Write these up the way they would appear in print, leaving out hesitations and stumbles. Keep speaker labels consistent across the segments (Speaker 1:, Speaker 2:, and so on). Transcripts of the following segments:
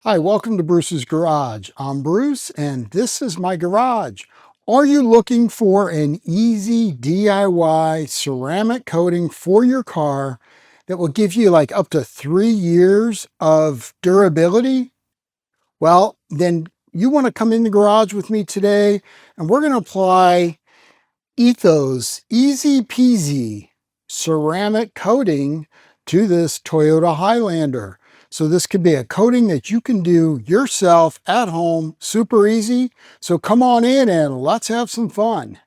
Speaker 1: Hi, welcome to Bruce's Garage. I'm Bruce and this is my garage. Are you looking for an easy DIY ceramic coating for your car that will give you like up to 3 years of durability? Well, then you want to come in the garage with me today and we're going to apply Ethos EZPZ ceramic coating to this Toyota Highlander. So this could be a coating that you can do yourself at home, super easy. So come on in and let's have some fun.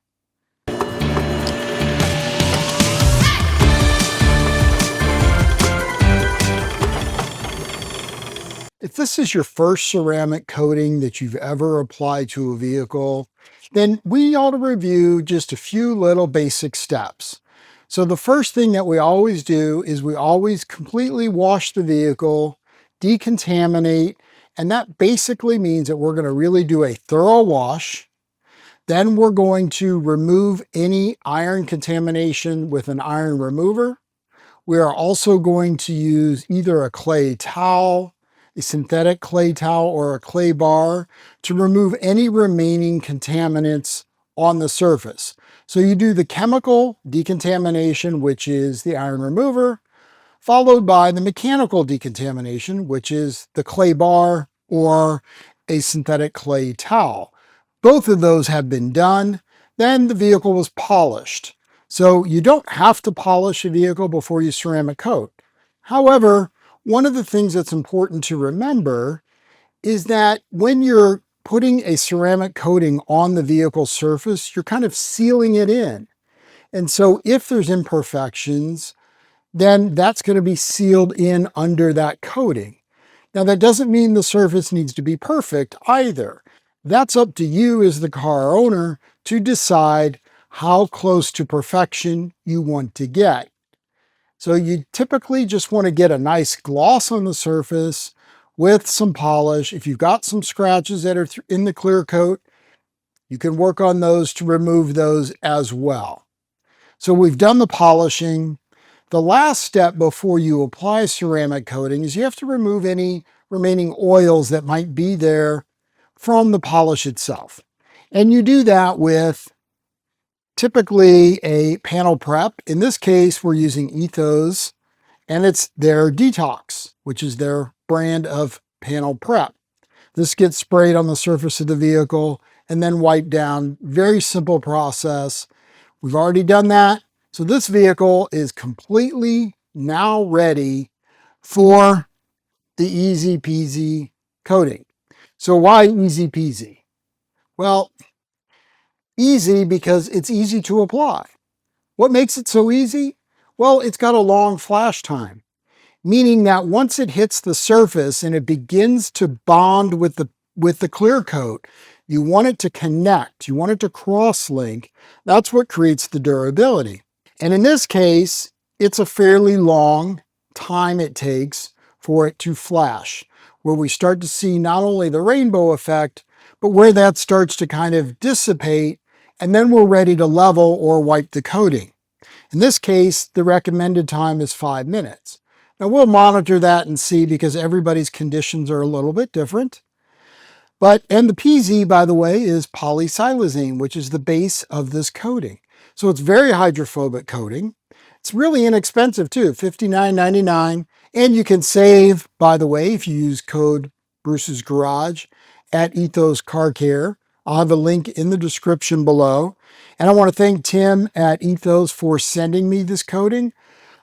Speaker 1: If this is your first ceramic coating that you've ever applied to a vehicle, then we ought to review just a few little basic steps. So the first thing that we always do is we always completely wash the vehicle, decontaminate, and that basically means that we're going to really do a thorough wash. Then we're going to remove any iron contamination with an iron remover. We are also going to use either a clay towel, a synthetic clay towel, or a clay bar to remove any remaining contaminants on the surface. So you do the chemical decontamination, which is the iron remover, followed by the mechanical decontamination, which is the clay bar or a synthetic clay towel. Both of those have been done. Then the vehicle was polished. So you don't have to polish a vehicle before you ceramic coat. However, one of the things that's important to remember is that when you're putting a ceramic coating on the vehicle surface, you're kind of sealing it in. And so if there's imperfections, then that's going to be sealed in under that coating. Now, that doesn't mean the surface needs to be perfect either. That's up to you as the car owner to decide how close to perfection you want to get. So you typically just want to get a nice gloss on the surface with some polish. If you've got some scratches that are in the clear coat, you can work on those to remove those as well. So we've done the polishing. The last step before you apply ceramic coating is you have to remove any remaining oils that might be there from the polish itself. And you do that with typically a panel prep. In this case, we're using Ethos, and it's their Detox, which is their brand of panel prep. This gets sprayed on the surface of the vehicle and then wiped down. Very simple process. We've already done that. So this vehicle is completely now ready for the easy peasy coating. So why easy peasy? Well, easy because it's easy to apply. What makes it so easy? Well, it's got a long flash time, meaning that once it hits the surface and it begins to bond with the clear coat, you want it to connect, you want it to cross-link. That's what creates the durability. And in this case, it's a fairly long time it takes for it to flash, where we start to see not only the rainbow effect, but where that starts to kind of dissipate, and then we're ready to level or wipe the coating. In this case, the recommended time is 5 minutes. Now we'll monitor that and see because everybody's conditions are a little bit different. And the PZ, by the way, is polysilazine, which is the base of this coating. So it's very hydrophobic coating. It's really inexpensive too, $59.99. And you can save, by the way, if you use code Bruce's Garage at Ethos Car Care. I'll have a link in the description below. And I want to thank Tim at Ethos for sending me this coating.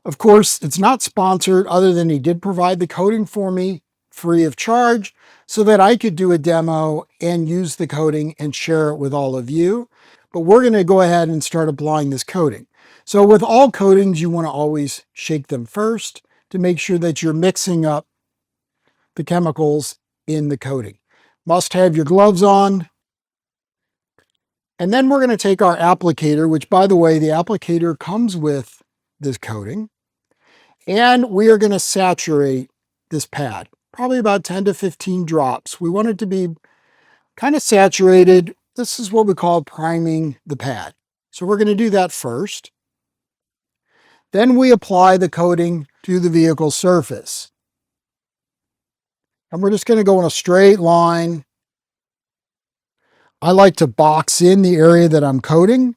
Speaker 1: Of course, it's not sponsored other than he did provide the coating for me free of charge so that I could do a demo and use the coating and share it with all of you. But we're going to go ahead and start applying this coating. So with all coatings, you want to always shake them first to make sure that you're mixing up the chemicals in the coating. Must have your gloves on. And then we're going to take our applicator, which by the way, the applicator comes with this coating. And we are going to saturate this pad, probably about 10 to 15 drops. We want it to be kind of saturated. This is what we call priming the pad. So we're going to do that first. Then we apply the coating to the vehicle surface. And we're just going to go in a straight line. I like to box in the area that I'm coating,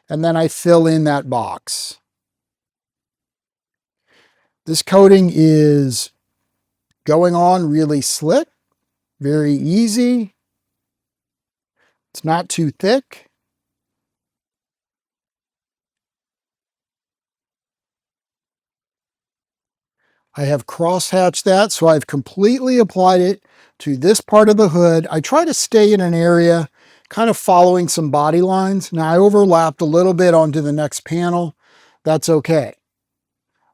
Speaker 1: and then I fill in that box. This coating is going on really slick, very easy. It's not too thick. I have crosshatched that, so I've completely applied it to this part of the hood. I try to stay in an area kind of following some body lines. Now I overlapped a little bit onto the next panel. That's okay.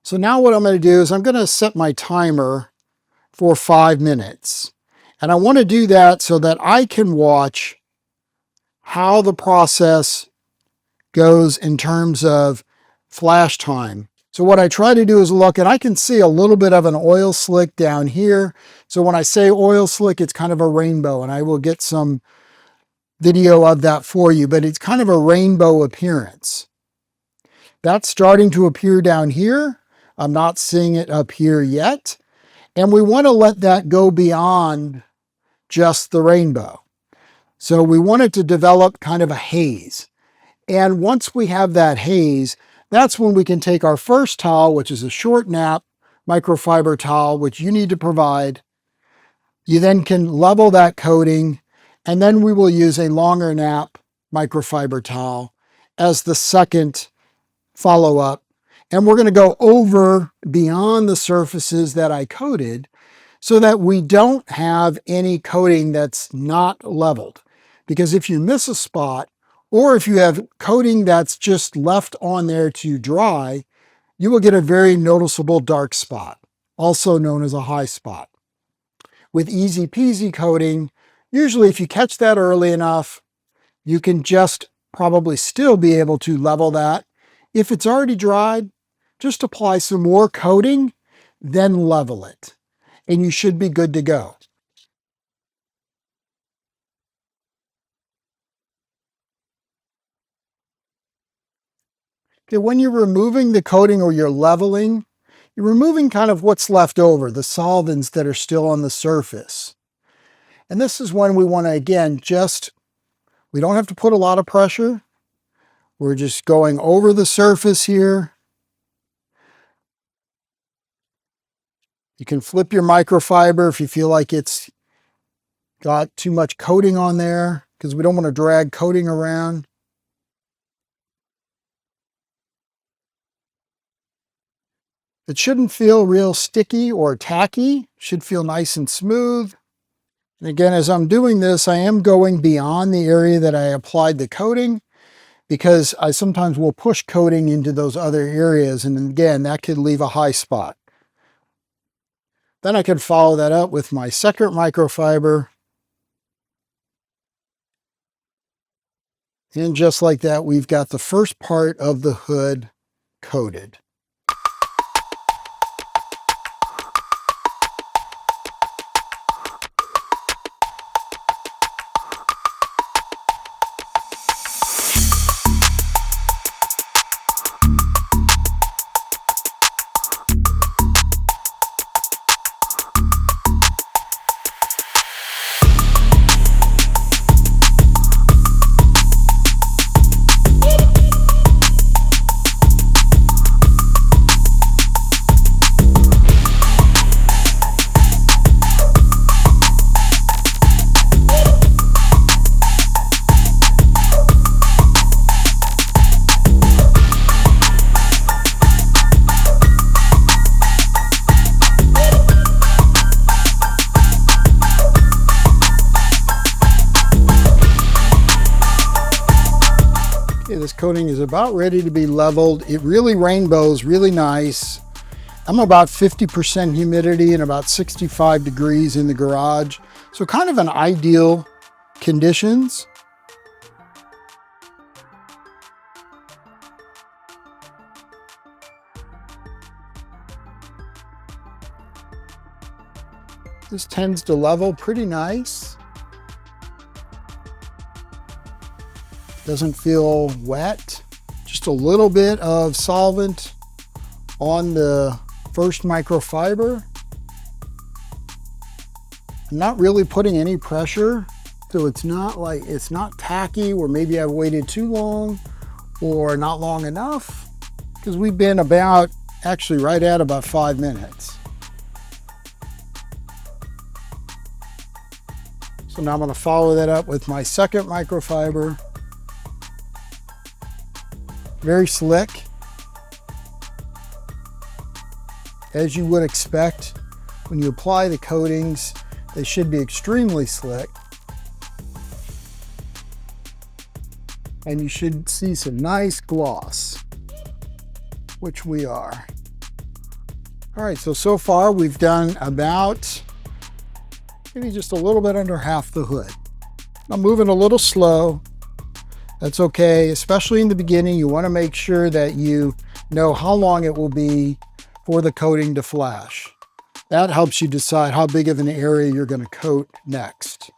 Speaker 1: So now what I'm going to do is I'm going to set my timer for 5 minutes. And I want to do that so that I can watch how the process goes in terms of flash time. So what I try to do is look, and I can see a little bit of an oil slick down here. So when I say oil slick, it's kind of a rainbow, and I will get some video of that for you, but it's kind of a rainbow appearance. That's starting to appear down here. I'm not seeing it up here yet. And we want to let that go beyond just the rainbow. So we want it to develop kind of a haze. And once we have that haze, that's when we can take our first towel, which is a short nap microfiber towel, which you need to provide. You then can level that coating, and then we will use a longer nap microfiber towel as the second follow-up. And we're going to go over beyond the surfaces that I coated so that we don't have any coating that's not leveled. Because if you miss a spot, or if you have coating that's just left on there to dry, you will get a very noticeable dark spot, also known as a high spot. With EZPZ coating, usually if you catch that early enough, you can just probably still be able to level that. If it's already dried, just apply some more coating, then level it, and you should be good to go. Okay, when you're removing the coating or you're leveling, you're removing kind of what's left over, the solvents that are still on the surface. And this is when we want to, again, we don't have to put a lot of pressure. We're just going over the surface here. You can flip your microfiber if you feel like it's got too much coating on there, because we don't want to drag coating around. It shouldn't feel real sticky or tacky. It should feel nice and smooth. And again, as I'm doing this, I am going beyond the area that I applied the coating, because I sometimes will push coating into those other areas, and again, that could leave a high spot. Then I can follow that up with my second microfiber. And just like that, we've got the first part of the hood coated. This coating is about ready to be leveled. It really rainbows really nice. I'm about 50% humidity and about 65 degrees in the garage. So kind of an ideal conditions. This tends to level pretty nice. Doesn't feel wet. Just a little bit of solvent on the first microfiber. I'm not really putting any pressure, so it's not tacky, or maybe I've waited too long or not long enough, because we've been actually right at about 5 minutes. So now I'm going to follow that up with my second microfiber. Very slick, as you would expect. When you apply the coatings, they should be extremely slick. And you should see some nice gloss, which we are. All right, so far we've done about maybe just a little bit under half the hood. I'm moving a little slow. That's okay, especially in the beginning. You want to make sure that you know how long it will be for the coating to flash. That helps you decide how big of an area you're going to coat next.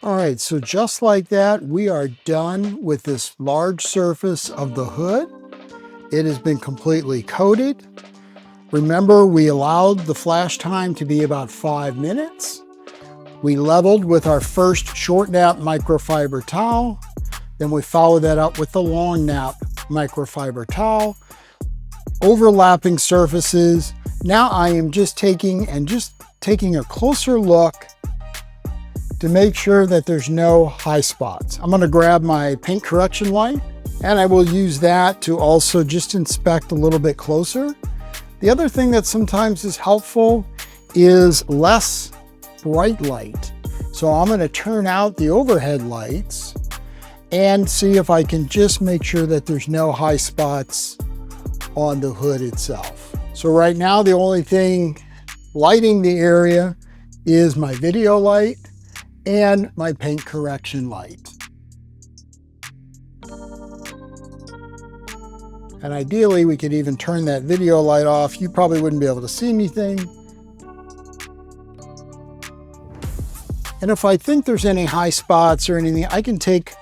Speaker 1: All right, so just like that, we are done with this large surface of the hood. It has been completely coated. Remember, we allowed the flash time to be about 5 minutes. We leveled with our first short nap microfiber towel. Then we followed that up with the long nap microfiber towel. Overlapping surfaces. Now I am just taking a closer look to make sure that there's no high spots. I'm going to grab my paint correction light, and I will use that to also just inspect a little bit closer. The other thing that sometimes is helpful is less bright light. So I'm going to turn out the overhead lights and see if I can just make sure that there's no high spots on the hood itself. So right now, the only thing lighting the area is my video light and my paint correction light. And ideally, we could even turn that video light off. You probably wouldn't be able to see anything. And if I think there's any high spots or anything, I can take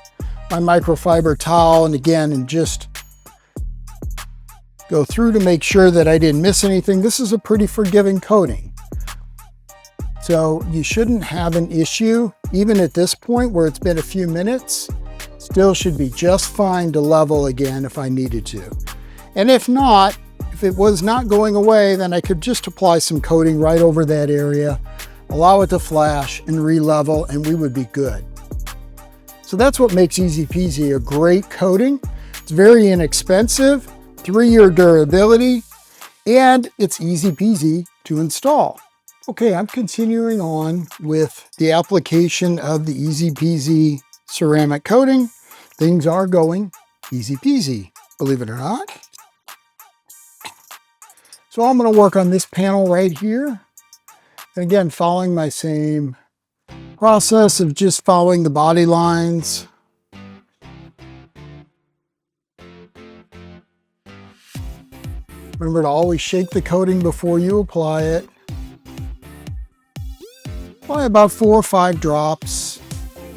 Speaker 1: my microfiber towel and just go through to make sure that I didn't miss anything. This is a pretty forgiving coating. So you shouldn't have an issue, even at this point where it's been a few minutes. Still should be just fine to level again if I needed to. And if not, if it was not going away, then I could just apply some coating right over that area, allow it to flash and re-level, and we would be good. So that's what makes EZPZ a great coating. It's very inexpensive, 3-year durability, and it's easy peasy to install. Okay, I'm continuing on with the application of the EZPZ ceramic coating. Things are going easy peasy, believe it or not. So I'm going to work on this panel right here. And again, following my same process of just following the body lines. Remember to always shake the coating before you apply it. Apply about 4 or 5 drops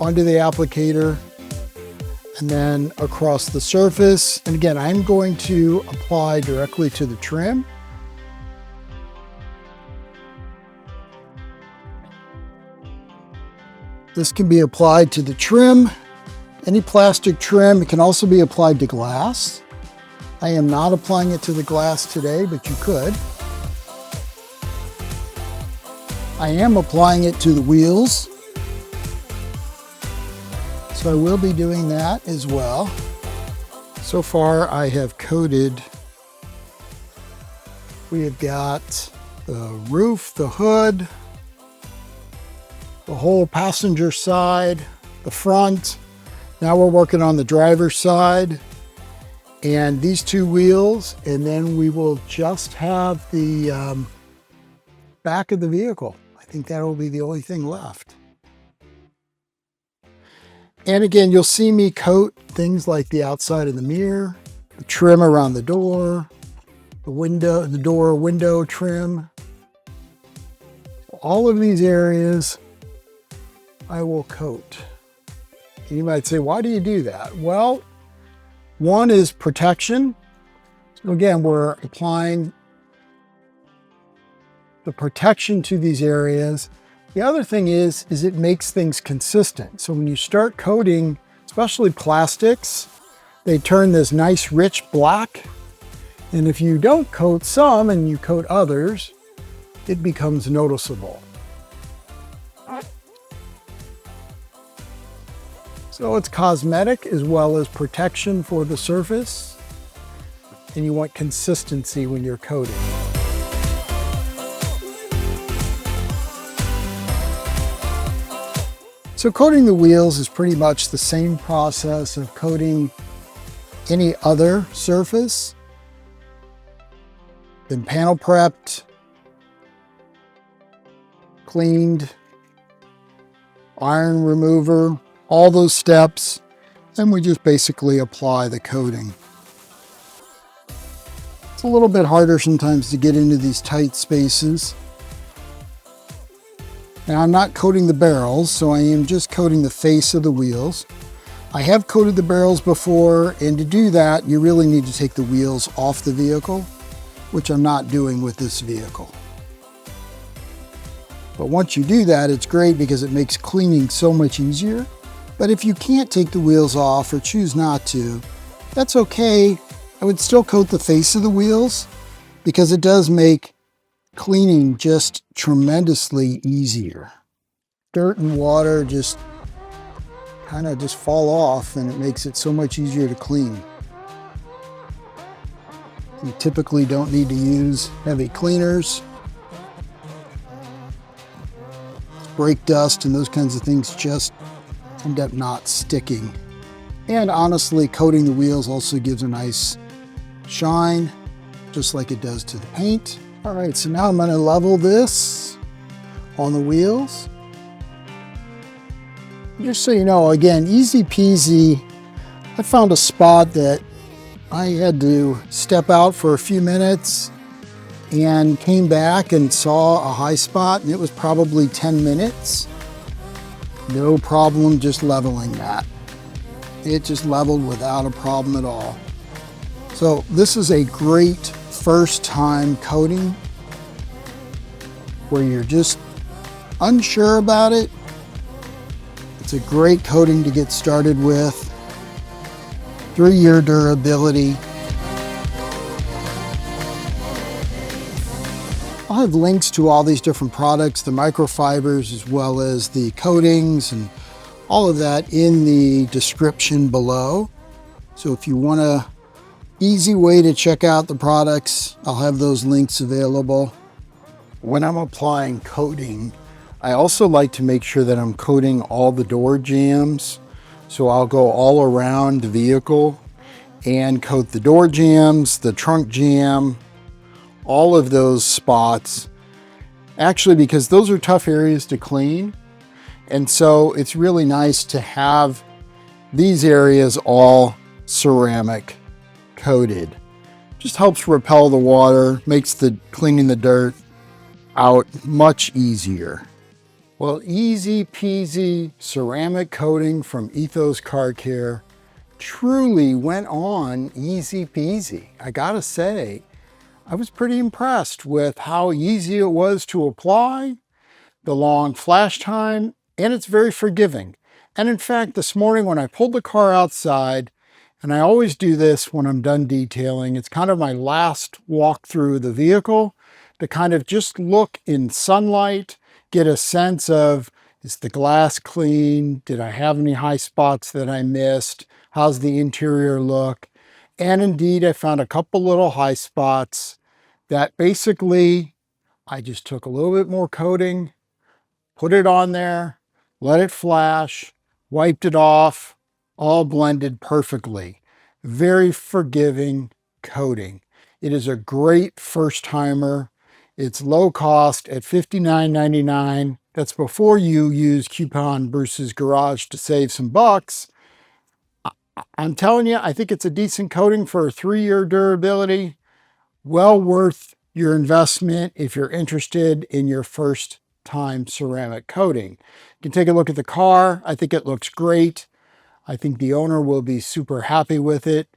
Speaker 1: onto the applicator and then across the surface. And again, I'm going to apply directly to the trim. This can be applied to the trim, any plastic trim. It can also be applied to glass. I am not applying it to the glass today, but you could. I am applying it to the wheels, so I will be doing that as well. So far I have coated, we have got the roof, the hood, the whole passenger side, the front. Now we're working on the driver's side and these two wheels, and then we will just have the back of the vehicle. I think that will be the only thing left. And again, you'll see me coat things like the outside of the mirror, the trim around the door, the door window trim. All of these areas I will coat. You might say, why do you do that? Well, one is protection. So again, we're applying the protection to these areas. The other thing is it makes things consistent. So when you start coating, especially plastics, they turn this nice rich black. And if you don't coat some and you coat others, it becomes noticeable. So it's cosmetic as well as protection for the surface. And you want consistency when you're coating. So coating the wheels is pretty much the same process of coating any other surface. Been panel prepped, cleaned, iron remover, all those steps, and we just basically apply the coating. It's a little bit harder sometimes to get into these tight spaces. Now I'm not coating the barrels, so I am just coating the face of the wheels. I have coated the barrels before, and to do that, you really need to take the wheels off the vehicle, which I'm not doing with this vehicle. But once you do that, it's great because it makes cleaning so much easier. But if you can't take the wheels off or choose not to, that's okay. I would still coat the face of the wheels because it does make cleaning just tremendously easier. Dirt and water just kind of just fall off, and it makes it so much easier to clean. You typically don't need to use heavy cleaners. Brake dust and those kinds of things just end up not sticking. And honestly, coating the wheels also gives a nice shine, just like it does to the paint. All right, so now I'm going to level this on the wheels. Just so you know, again, easy peasy. I found a spot that I had to step out for a few minutes and came back and saw a high spot, and it was probably 10 minutes. No problem just leveling that. It just leveled without a problem at all. So this is a great first time coating where you're just unsure about it. It's a great coating to get started with. 3-year durability. I'll have links to all these different products, the microfibers as well as the coatings and all of that in the description below. So if you want a easy way to check out the products, I'll have those links available. When I'm applying coating, I also like to make sure that I'm coating all the door jambs. So I'll go all around the vehicle and coat the door jambs, the trunk jamb, all of those spots. Actually, because those are tough areas to clean. And so it's really nice to have these areas all ceramic coated. Just helps repel the water, makes the cleaning the dirt out much easier. Well, easy peasy ceramic coating from Ethos Car Care truly went on easy peasy. I gotta say, I was pretty impressed with how easy it was to apply, the long flash time, and it's very forgiving. And in fact, this morning when I pulled the car outside And I always do this when I'm done detailing. It's kind of my last walk through the vehicle to kind of just look in sunlight, get a sense of, is the glass clean? Did I have any high spots that I missed? How's the interior look? And indeed, I found a couple little high spots that basically I just took a little bit more coating, put it on there, let it flash, wiped it off, all blended perfectly. Very forgiving coating. It is a great first timer. It's low cost at $59.99. That's before you use coupon Bruce's Garage to save some bucks. I'm telling you, I think it's a decent coating for a 3-year durability. Well worth your investment if you're interested in your first time ceramic coating. You can take a look at the car. I think it looks great. I think the owner will be super happy with it.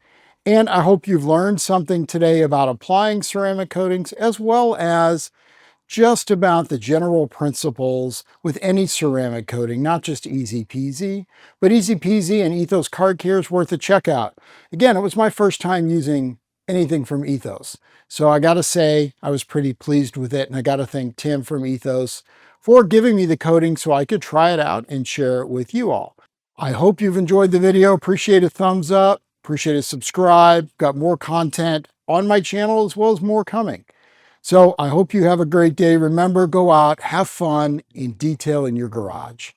Speaker 1: And I hope you've learned something today about applying ceramic coatings, as well as just about the general principles with any ceramic coating, not just EZPZ, but EZPZ and Ethos Car Care is worth a check out. Again, it was my first time using anything from Ethos. So I gotta say, I was pretty pleased with it, and I gotta thank Tim from Ethos for giving me the coating so I could try it out and share it with you all. I hope you've enjoyed the video. Appreciate a thumbs up, appreciate a subscribe. Got more content on my channel as well as more coming. So I hope you have a great day. Remember, go out, have fun, and detail in your garage.